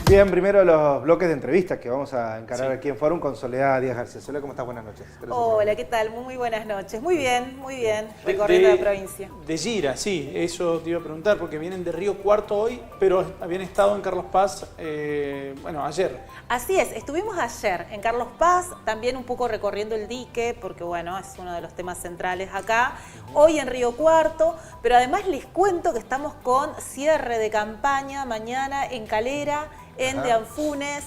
Bien, primero los bloques de entrevistas que vamos a encarar aquí en Fórum con Soledad Díaz García. Soledad, ¿cómo estás? Buenas noches. Hola, ¿qué tal? Muy buenas noches. Muy bien, recorriendo la provincia. De gira, sí, eso te iba a preguntar, porque vienen de Río Cuarto hoy, pero habían estado en Carlos Paz, bueno, ayer. Así es, estuvimos ayer en Carlos Paz, también un poco recorriendo el dique, porque bueno, es uno de los temas centrales acá. Hoy en Río Cuarto, pero además les cuento que estamos con cierre de campaña mañana en Calera, en De Anfunes,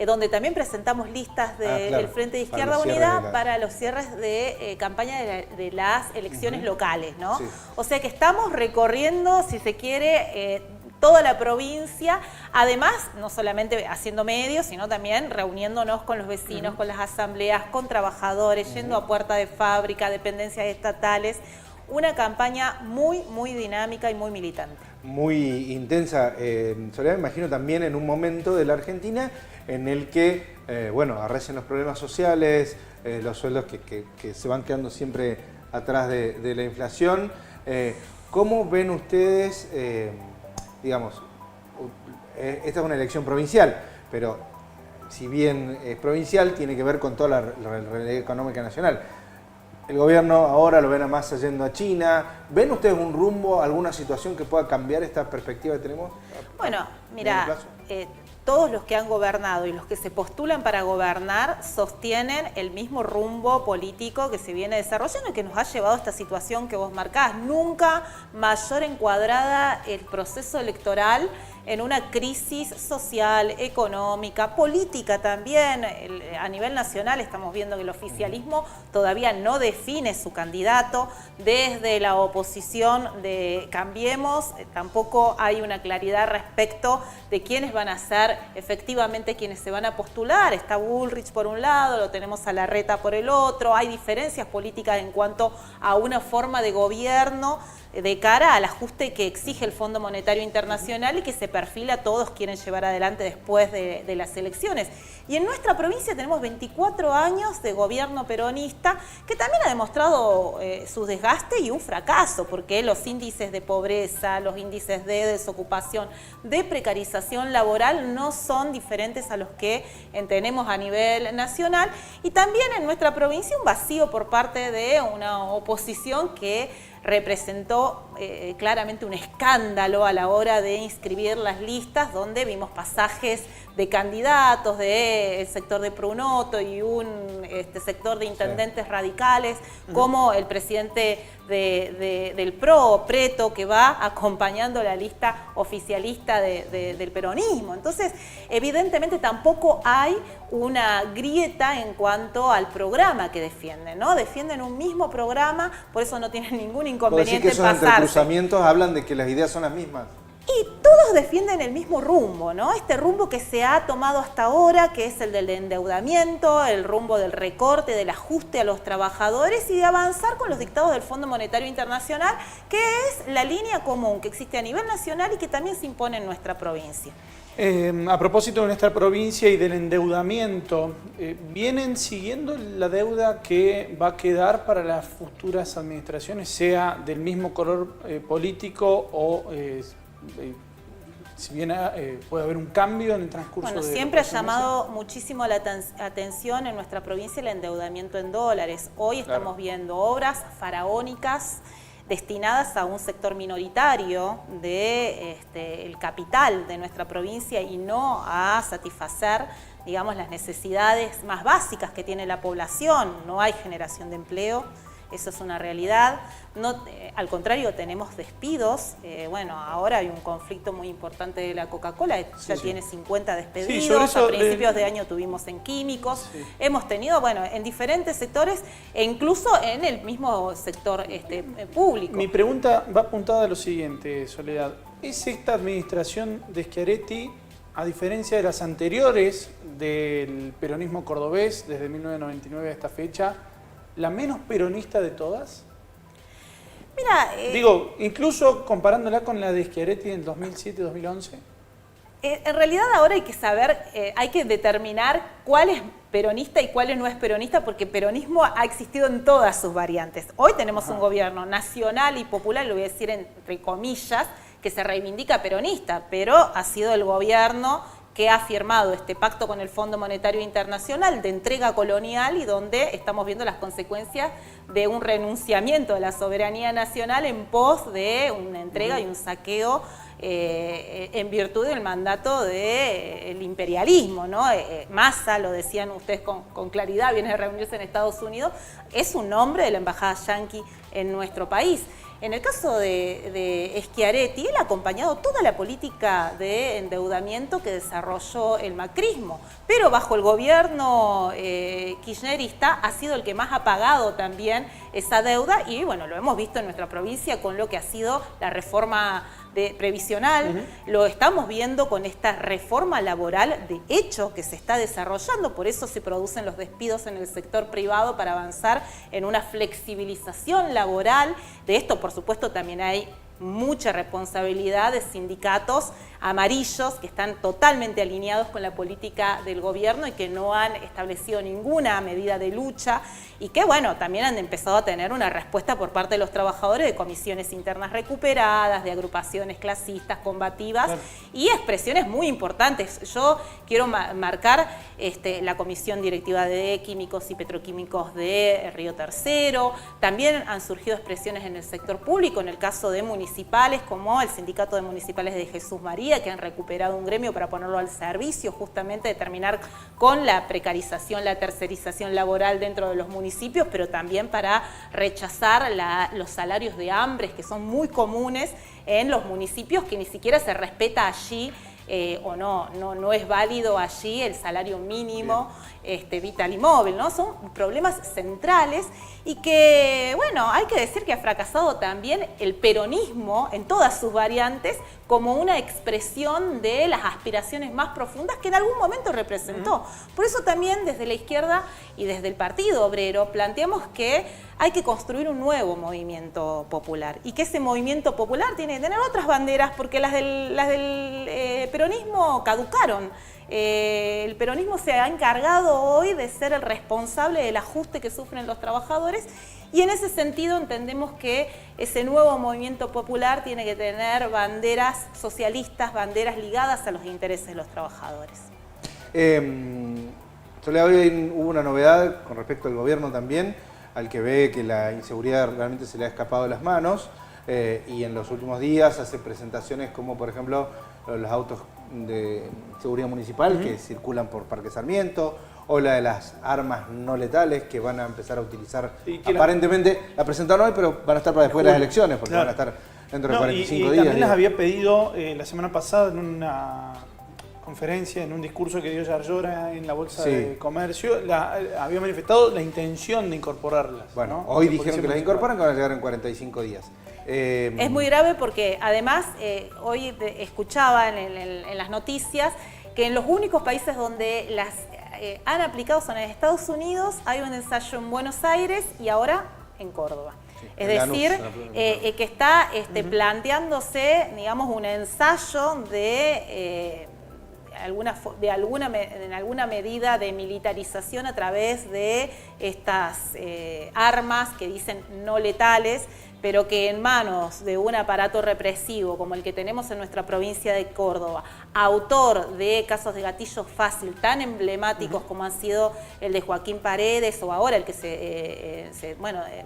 donde también presentamos listas del Frente de Izquierda Unida para los cierres de campaña de las elecciones locales, ¿no? Sí. O sea que estamos recorriendo, si se quiere, toda la provincia, además, no solamente haciendo medios, sino también reuniéndonos con los vecinos, con las asambleas, con trabajadores, yendo a puerta de fábrica, dependencias estatales. Una campaña muy dinámica y muy militante. Muy intensa, Soledad, me imagino también en un momento de la Argentina en el que, bueno, arrecian los problemas sociales, los sueldos que se van quedando siempre atrás de la inflación. ¿Cómo ven ustedes, digamos, esta es una elección provincial, pero si bien es provincial, tiene que ver con toda la realidad económica nacional? El gobierno ahora lo ven más yendo a China. ¿Ven ustedes un rumbo, alguna situación que pueda cambiar esta perspectiva que tenemos? Bueno, mira, todos los que han gobernado y los que se postulan para gobernar sostienen el mismo rumbo político que se viene desarrollando y que nos ha llevado a esta situación que vos marcás. Nunca mayor encuadrada el proceso electoral en una crisis social, económica, política también. A nivel nacional estamos viendo que el oficialismo todavía no define su candidato. Desde la oposición de Cambiemos tampoco hay una claridad respecto de quiénes van a ser efectivamente quienes se van a postular. Está Bullrich por un lado, lo tenemos a Larreta por el otro. Hay diferencias políticas en cuanto a una forma de gobierno de cara al ajuste que exige el Fondo Monetario Internacional y que se perfila todos quieren llevar adelante después de las elecciones. Y en nuestra provincia tenemos 24 años de gobierno peronista que también ha demostrado su desgaste y un fracaso, porque los índices de pobreza, los índices de desocupación, de precarización laboral no son diferentes a los que tenemos a nivel nacional. Y también en nuestra provincia un vacío por parte de una oposición que representó claramente un escándalo a la hora de inscribir las listas, donde vimos pasajes de candidatos del sector de Prunoto y un sector de intendentes radicales, como el presidente del PRO, Preto, que va acompañando la lista oficialista del peronismo. Entonces, evidentemente tampoco hay una grieta en cuanto al programa que defienden, ¿no? Defienden un mismo programa, por eso no tienen ningún inconveniente en pasarse. Esos entrecruzamientos hablan de que las ideas son las mismas. Y todos defienden el mismo rumbo, ¿no? Este rumbo que se ha tomado hasta ahora, que es el del endeudamiento, el rumbo del recorte, del ajuste a los trabajadores y de avanzar con los dictados del Fondo Monetario Internacional, que es la línea común que existe a nivel nacional y que también se impone en nuestra provincia. A propósito de nuestra provincia y del endeudamiento, ¿vienen siguiendo la deuda que va a quedar para las futuras administraciones, sea del mismo color político o si bien puede haber un cambio en el transcurso de siempre ha llamado muchísimo la atención en nuestra provincia el endeudamiento en dólares. Hoy estamos viendo obras faraónicas destinadas a un sector minoritario del capital de nuestra provincia y no a satisfacer, digamos, las necesidades más básicas que tiene la población. No hay generación de empleo. Eso es una realidad. No, al contrario, tenemos despidos. Bueno, ahora hay un conflicto muy importante de la Coca-Cola. Ya tiene 50 despedidos. A principios de año tuvimos en químicos. Hemos tenido, bueno, en diferentes sectores e incluso en el mismo sector público. Mi pregunta va apuntada a lo siguiente, Soledad. ¿Es esta administración de Schiaretti, a diferencia de las anteriores del peronismo cordobés, desde 1999 a esta fecha, la menos peronista de todas? Mira, digo, incluso comparándola con la de Schiaretti en 2007-2011. En realidad ahora hay que saber, hay que determinar cuál es peronista y cuál no es peronista, porque peronismo ha existido en todas sus variantes. Hoy tenemos un gobierno nacional y popular, lo voy a decir entre comillas, que se reivindica peronista, pero ha sido el gobierno que ha firmado este pacto con el Fondo Monetario Internacional de entrega colonial y donde estamos viendo las consecuencias de un renunciamiento de la soberanía nacional en pos de una entrega y un saqueo en virtud del mandato del imperialismo, ¿no? Massa, lo decían ustedes con claridad, viene de reunirse en Estados Unidos, es un nombre de la embajada yanqui en nuestro país. En el caso de Schiaretti, él ha acompañado toda la política de endeudamiento que desarrolló el macrismo, pero bajo el gobierno kirchnerista ha sido el que más ha pagado también esa deuda y bueno, lo hemos visto en nuestra provincia con lo que ha sido la reforma previsional, lo estamos viendo con esta reforma laboral de hecho que se está desarrollando, por eso se producen los despidos en el sector privado para avanzar en una flexibilización laboral. De esto, por supuesto, también hay mucha responsabilidad de sindicatos amarillos que están totalmente alineados con la política del gobierno y que no han establecido ninguna medida de lucha y que, bueno, también han empezado a tener una respuesta por parte de los trabajadores de comisiones internas recuperadas, de agrupaciones clasistas, combativas, claro, y expresiones muy importantes. Yo quiero marcar la Comisión Directiva de Químicos y Petroquímicos de Río Tercero. También han surgido expresiones en el sector público, en el caso de municipales, como el Sindicato de Municipales de Jesús María, que han recuperado un gremio para ponerlo al servicio justamente de terminar con la precarización, la tercerización laboral dentro de los municipios, pero también para rechazar los salarios de hambre que son muy comunes en los municipios, que ni siquiera se respeta allí o no es válido allí el salario mínimo vital y móvil, ¿no? Son problemas centrales y que, bueno, hay que decir que ha fracasado también el peronismo en todas sus variantes como una expresión de las aspiraciones más profundas que en algún momento representó. Por eso también desde la izquierda y desde el Partido Obrero planteamos que hay que construir un nuevo movimiento popular y que ese movimiento popular tiene que tener otras banderas porque las del peronismo caducaron. El peronismo se ha encargado hoy de ser el responsable del ajuste que sufren los trabajadores y en ese sentido entendemos que ese nuevo movimiento popular tiene que tener banderas socialistas, banderas ligadas a los intereses de los trabajadores. Soledad, hoy hubo una novedad con respecto al gobierno también, al que ve que la inseguridad realmente se le ha escapado de las manos y en los últimos días hace presentaciones como por ejemplo los autos de seguridad municipal que circulan por Parque Sarmiento o la de las armas no letales que van a empezar a utilizar aparentemente, la presentaron hoy pero van a estar para después de las elecciones porque van a estar dentro de 45 días. También las había pedido la semana pasada en una conferencia, en un discurso que dio Yarlora en la Bolsa de Comercio, había manifestado la intención de incorporarlas. Bueno, ¿no? Hoy dijeron que las incorporan, que van a llegar en 45 días. Es muy grave porque además hoy escuchaba en las noticias que en los únicos países donde las han aplicado son en Estados Unidos, hay un ensayo en Buenos Aires y ahora en Córdoba. Sí, es decir, que está planteándose, digamos, un ensayo de en alguna medida de militarización a través de estas armas que dicen no letales, pero que en manos de un aparato represivo como el que tenemos en nuestra provincia de Córdoba, autor de casos de gatillo fácil tan emblemáticos como han sido el de Joaquín Paredes o ahora el que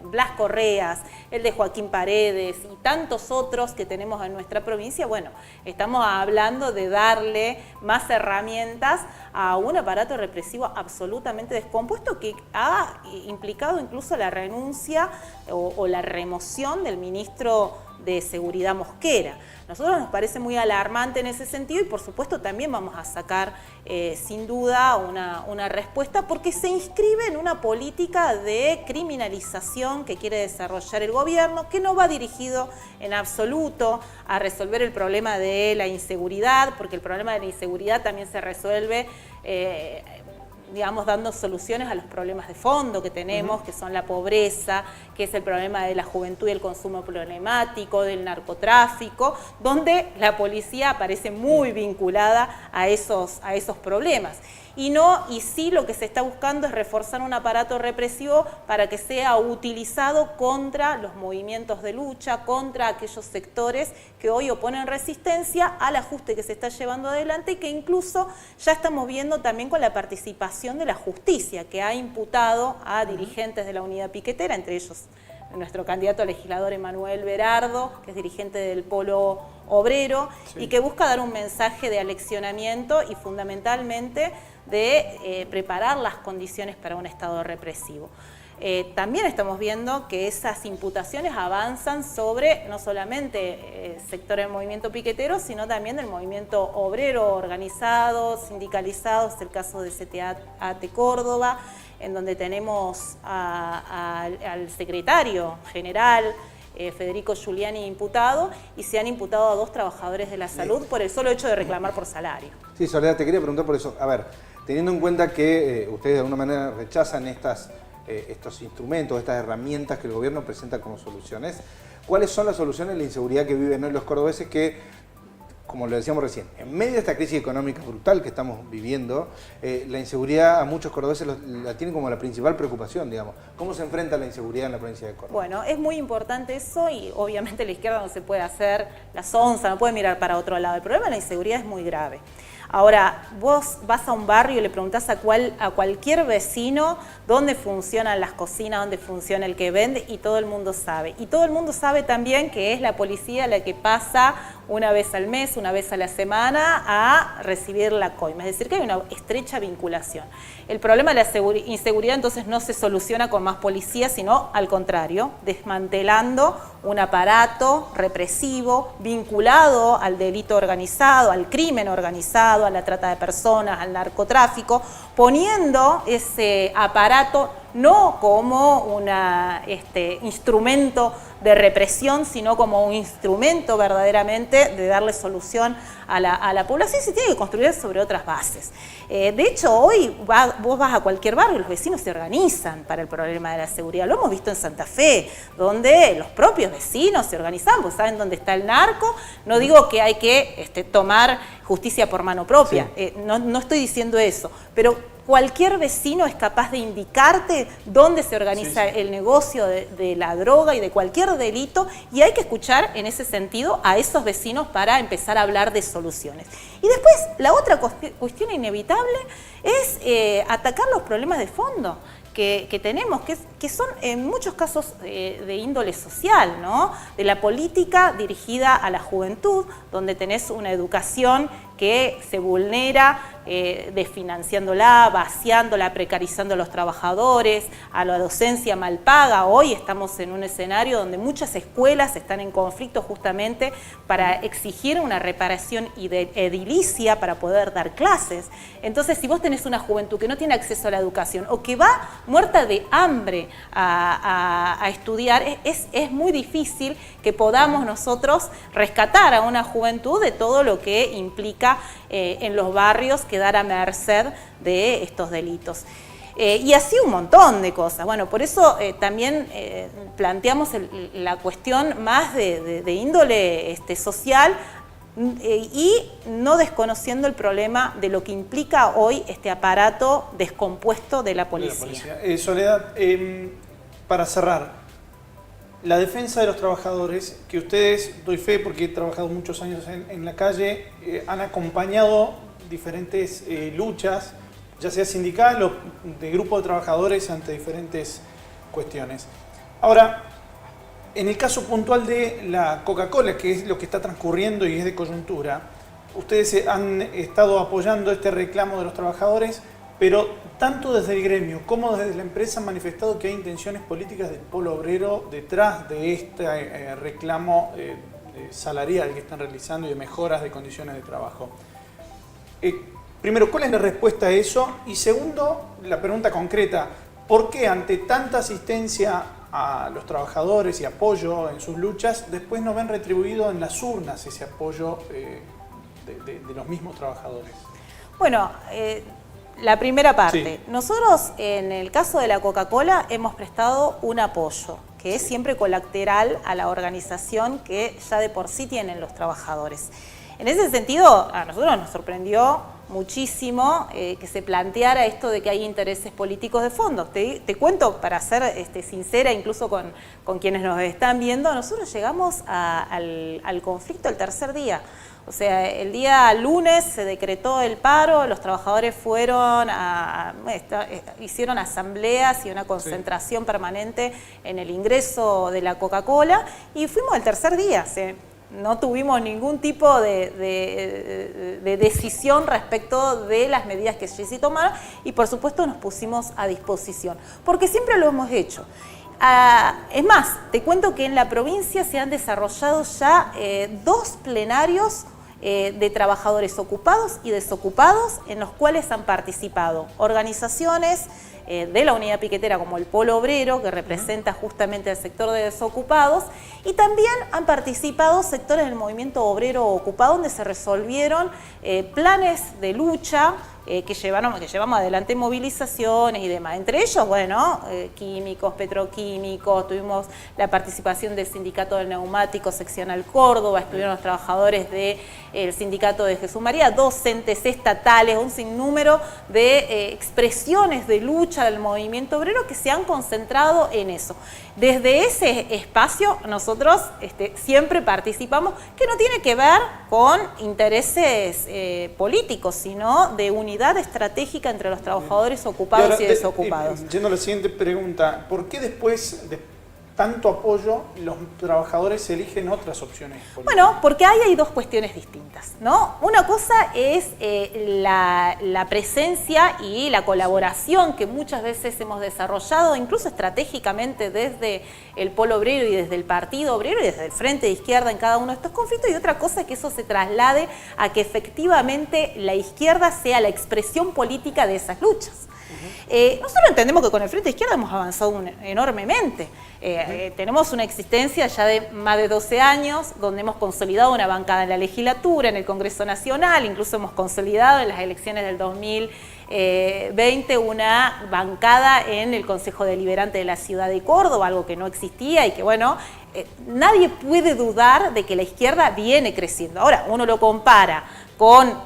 Blas Correas, el de Joaquín Paredes y tantos otros que tenemos en nuestra provincia, bueno, estamos hablando de darle más herramientas a un aparato represivo absolutamente descompuesto que ha implicado incluso la renuncia o la remoción del ministro de Seguridad Mosquera. A nosotros nos parece muy alarmante en ese sentido y por supuesto también vamos a sacar sin duda una respuesta porque se inscribe en una política de criminalización que quiere desarrollar el gobierno, que no va dirigido en absoluto a resolver el problema de la inseguridad, porque el problema de la inseguridad también se resuelve digamos, dando soluciones a los problemas de fondo que tenemos, que son la pobreza, que es el problema de la juventud y el consumo problemático, del narcotráfico, donde la policía aparece muy vinculada a esos problemas. y sí lo que se está buscando es reforzar un aparato represivo para que sea utilizado contra los movimientos de lucha, contra aquellos sectores que hoy oponen resistencia al ajuste que se está llevando adelante y que incluso ya estamos viendo también con la participación de la justicia, que ha imputado a dirigentes de la unidad piquetera, entre ellos nuestro candidato a legislador Emanuel Berardo, que es dirigente del Polo Obrero, y que busca dar un mensaje de aleccionamiento y fundamentalmente de preparar las condiciones para un Estado represivo. También estamos viendo que esas imputaciones avanzan sobre no solamente sectores del movimiento piquetero, sino también del movimiento obrero organizado, sindicalizado, es el caso de CTA-ATE Córdoba, en donde tenemos al secretario general Federico Giuliani imputado, y se han imputado a 2 trabajadores de la salud por el solo hecho de reclamar por salario. Sí, Soledad, te quería preguntar por eso. A ver, teniendo en cuenta que ustedes de alguna manera rechazan estos instrumentos, estas herramientas que el gobierno presenta como soluciones, ¿cuáles son las soluciones a la inseguridad que viven hoy los cordobeses que, como lo decíamos recién, en medio de esta crisis económica brutal que estamos viviendo, la inseguridad a muchos cordobeses la tienen como la principal preocupación, digamos? ¿Cómo se enfrenta la inseguridad en la provincia de Córdoba? Bueno, es muy importante eso y obviamente la izquierda no se puede hacer la sonza, no puede mirar para otro lado. El problema de la inseguridad es muy grave. Ahora, vos vas a un barrio y le preguntás a cualquier vecino dónde funcionan las cocinas, dónde funciona el que vende, y todo el mundo sabe. Y todo el mundo sabe también que es la policía la que pasa una vez al mes, una vez a la semana a recibir la coima. Es decir, que hay una estrecha vinculación. El problema de la inseguridad entonces no se soluciona con más policía, sino al contrario, desmantelando un aparato represivo vinculado al delito organizado, al crimen organizado, a la trata de personas, al narcotráfico, poniendo ese aparato no como un instrumento de represión, sino como un instrumento verdaderamente de darle solución a la población, y se tiene que construir sobre otras bases. De hecho, hoy vos vas a cualquier barrio y los vecinos se organizan para el problema de la seguridad. Lo hemos visto en Santa Fe, donde los propios vecinos se organizan, porque saben dónde está el narco. No digo que hay que tomar justicia por mano propia, sí. No estoy diciendo eso, pero cualquier vecino es capaz de indicarte dónde se organiza el negocio de la droga y de cualquier delito, y hay que escuchar en ese sentido a esos vecinos para empezar a hablar de soluciones. Y después, la otra cuestión inevitable es atacar los problemas de fondo que tenemos, que son en muchos casos de índole social, ¿no? De la política dirigida a la juventud, donde tenés una educación que se vulnera, desfinanciándola, vaciándola, precarizando a los trabajadores, a la docencia mal paga. Hoy estamos en un escenario donde muchas escuelas están en conflicto justamente para exigir una reparación edilicia para poder dar clases. Entonces, si vos tenés una juventud que no tiene acceso a la educación o que va muerta de hambre a estudiar, es muy difícil que podamos nosotros rescatar a una juventud de todo lo que implica en los barrios quedar a merced de estos delitos. Y así un montón de cosas. Bueno, por eso también planteamos la cuestión más de índole social, y no desconociendo el problema de lo que implica hoy este aparato descompuesto de la policía. Soledad, para cerrar, la defensa de los trabajadores, que ustedes, doy fe porque he trabajado muchos años en la calle, han acompañado diferentes luchas, ya sea sindical o de grupo de trabajadores ante diferentes cuestiones. Ahora, en el caso puntual de la Coca-Cola, que es lo que está transcurriendo y es de coyuntura, ustedes han estado apoyando este reclamo de los trabajadores, pero tanto desde el gremio como desde la empresa han manifestado que hay intenciones políticas del Polo Obrero detrás de este reclamo salarial que están realizando y de mejoras de condiciones de trabajo. Primero, ¿cuál es la respuesta a eso? Y segundo, la pregunta concreta, ¿por qué ante tanta asistencia a los trabajadores y apoyo en sus luchas, después no ven retribuido en las urnas ese apoyo de los mismos trabajadores? Bueno, la primera parte. Sí. Nosotros, en el caso de la Coca-Cola, hemos prestado un apoyo, que es siempre colateral a la organización que ya de por sí tienen los trabajadores. En ese sentido, a nosotros nos sorprendió muchísimo que se planteara esto de que hay intereses políticos de fondo. Te cuento, para ser sincera, incluso con quienes nos están viendo, nosotros llegamos al conflicto el tercer día. O sea, el día lunes se decretó el paro, los trabajadores fueron hicieron asambleas y una concentración permanente en el ingreso de la Coca-Cola y fuimos el tercer día. No tuvimos ningún tipo de decisión respecto de las medidas que se tomaron y por supuesto nos pusimos a disposición, porque siempre lo hemos hecho. Es más, te cuento que en la provincia se han desarrollado ya 2 plenarios de trabajadores ocupados y desocupados en los cuales han participado organizaciones de la unidad piquetera como el Polo Obrero, que representa justamente al sector de desocupados, y también han participado sectores del movimiento obrero ocupado donde se resolvieron planes de lucha que llevamos adelante movilizaciones y demás. Entre ellos, bueno, químicos, petroquímicos, tuvimos la participación del Sindicato del Neumático Seccional Córdoba, estuvieron los trabajadores del Sindicato de Jesús María, docentes estatales, un sinnúmero de expresiones de lucha del movimiento obrero que se han concentrado en eso. Desde ese espacio nosotros siempre participamos, que no tiene que ver con intereses políticos, sino de unidad estratégica entre los trabajadores ocupados y desocupados. Yendo a la siguiente pregunta, ¿por qué después de tanto apoyo los trabajadores eligen otras opciones políticas? Bueno, porque ahí hay 2 cuestiones distintas, ¿no? Una cosa es la presencia y la colaboración que muchas veces hemos desarrollado, incluso estratégicamente desde el Polo Obrero y desde el Partido Obrero y desde el Frente de Izquierda en cada uno de estos conflictos, y otra cosa es que eso se traslade a que efectivamente la izquierda sea la expresión política de esas luchas. Nosotros entendemos que con el Frente de Izquierda hemos avanzado enormemente. Tenemos una existencia ya de más de 12 años, donde hemos consolidado una bancada en la legislatura, en el Congreso Nacional, incluso hemos consolidado en las elecciones del 2020 una bancada en el Consejo Deliberante de la Ciudad de Córdoba, algo que no existía y que, bueno, nadie puede dudar de que la izquierda viene creciendo. Ahora, uno lo compara con,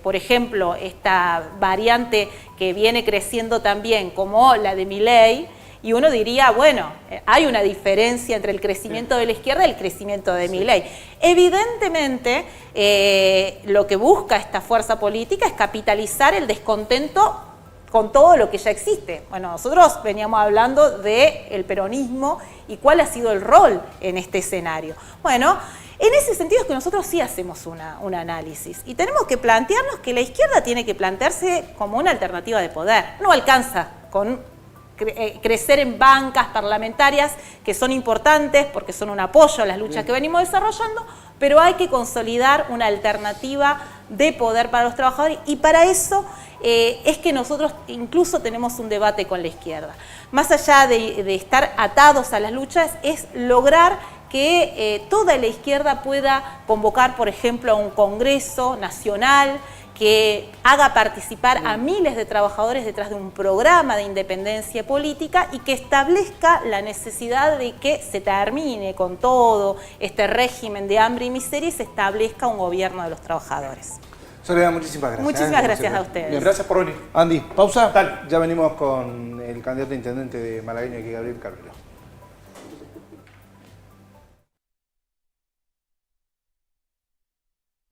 por ejemplo, esta variante que viene creciendo también como la de Milei, y uno diría, bueno, hay una diferencia entre el crecimiento de la izquierda y el crecimiento de Milei. Evidentemente, lo que busca esta fuerza política es capitalizar el descontento con todo lo que ya existe. Bueno, nosotros veníamos hablando del peronismo y cuál ha sido el rol en este escenario. Bueno, en ese sentido es que nosotros sí hacemos un análisis y tenemos que plantearnos que la izquierda tiene que plantearse como una alternativa de poder. No alcanza con crecer en bancas parlamentarias que son importantes porque son un apoyo a las luchas que venimos desarrollando, pero hay que consolidar una alternativa de poder para los trabajadores y para eso es que nosotros incluso tenemos un debate con la izquierda. Más allá de estar atados a las luchas, es lograr que toda la izquierda pueda convocar, por ejemplo, a un congreso nacional que haga participar a miles de trabajadores detrás de un programa de independencia política y que establezca la necesidad de que se termine con todo este régimen de hambre y miseria y se establezca un gobierno de los trabajadores. Soledad, muchísimas gracias. Muchísimas gracias a ustedes. Bien, gracias por venir. Andy, pausa. Dale. Ya venimos con el candidato a intendente de Malagueño, aquí Gabriel Carvalho.